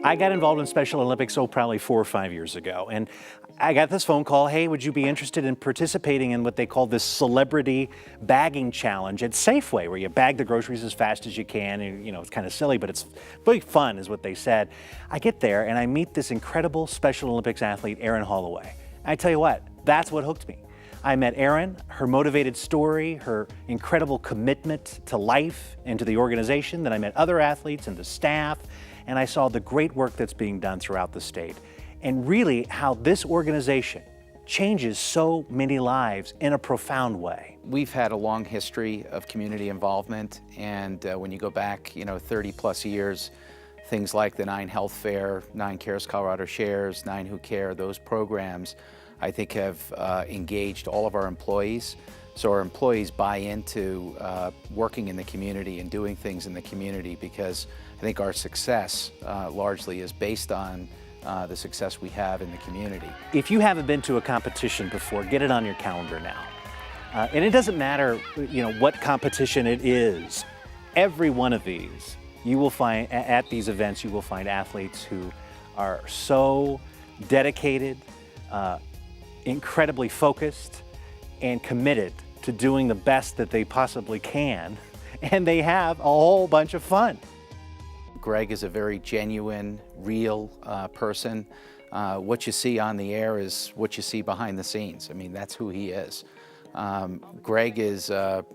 I got involved in Special Olympics, probably 4 or 5 years ago. And I got this phone call, hey, would you be interested in participating in what they call this celebrity bagging challenge at Safeway, where you bag the groceries as fast as you can. And, it's kind of silly, but it's really fun, is what they said. I get there and I meet this incredible Special Olympics athlete, Erin Holloway. I tell you what, that's what hooked me. I met Erin, her motivated story, her incredible commitment to life and to the organization. Then I met other athletes and the staff, and I saw the great work that's being done throughout the state. And really how this organization changes so many lives in a profound way. We've had a long history of community involvement, and when you go back, 30 plus years, things like the 9 Health Fair, 9 Cares Colorado Shares, 9 Who Care, those programs, I think have engaged all of our employees. So our employees buy into working in the community and doing things in the community, because I think our success largely is based on the success we have in the community. If you haven't been to a competition before, get it on your calendar now. And it doesn't matter, what competition it is. Every one of these, you will find, at these events, you will find athletes who are so dedicated, incredibly focused, and committed to doing the best that they possibly can. And they have a whole bunch of fun. Gregg is a very genuine, real person. What you see on the air is what you see behind the scenes. I mean, that's who he is. Gregg is a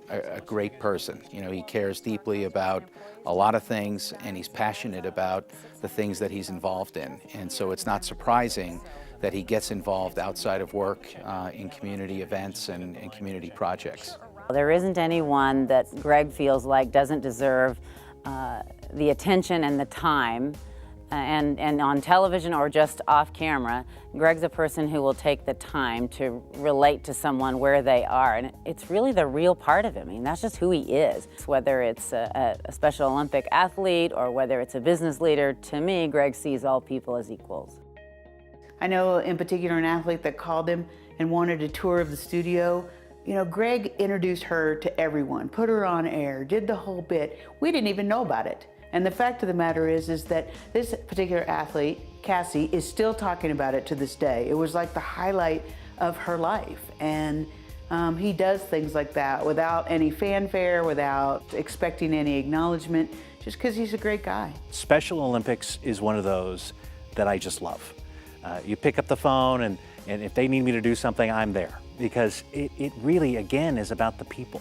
great person. He cares deeply about a lot of things, and he's passionate about the things that he's involved in. And so it's not surprising that he gets involved outside of work in community events and community projects. There isn't anyone that Gregg feels like doesn't deserve the attention and the time, and on television or just off camera. Gregg's a person who will take the time to relate to someone where they are, and it's really the real part of him. I mean, that's just who he is. Whether it's a Special Olympic athlete or whether it's a business leader, to me, Gregg sees all people as equals. I know in particular an athlete that called him and wanted a tour of the studio. Gregg introduced her to everyone, put her on air, did the whole bit. We didn't even know about it. And the fact of the matter is that this particular athlete, Cassie, is still talking about it to this day. It was like the highlight of her life. And he does things like that without any fanfare, without expecting any acknowledgement, just because he's a great guy. Special Olympics is one of those that I just love. You pick up the phone, and if they need me to do something, I'm there. Because it really, again, is about the people.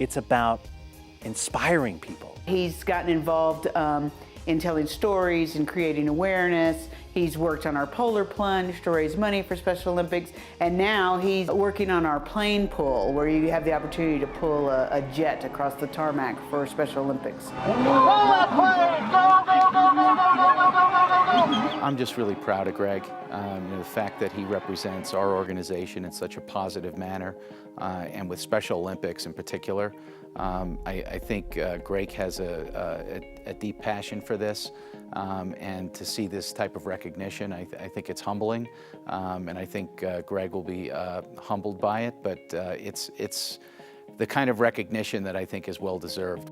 It's about inspiring people. He's gotten involved in telling stories and creating awareness. He's worked on our polar plunge to raise money for Special Olympics, and now he's working on our plane pull, where you have the opportunity to pull a jet across the tarmac for Special Olympics. I'm just really proud of Gregg. The fact that he represents our organization in such a positive manner, and with Special Olympics in particular. I think Gregg has a deep passion for this, and to see this type of recognition, I think it's humbling, and I think Gregg will be humbled by it, but it's the kind of recognition that I think is well deserved.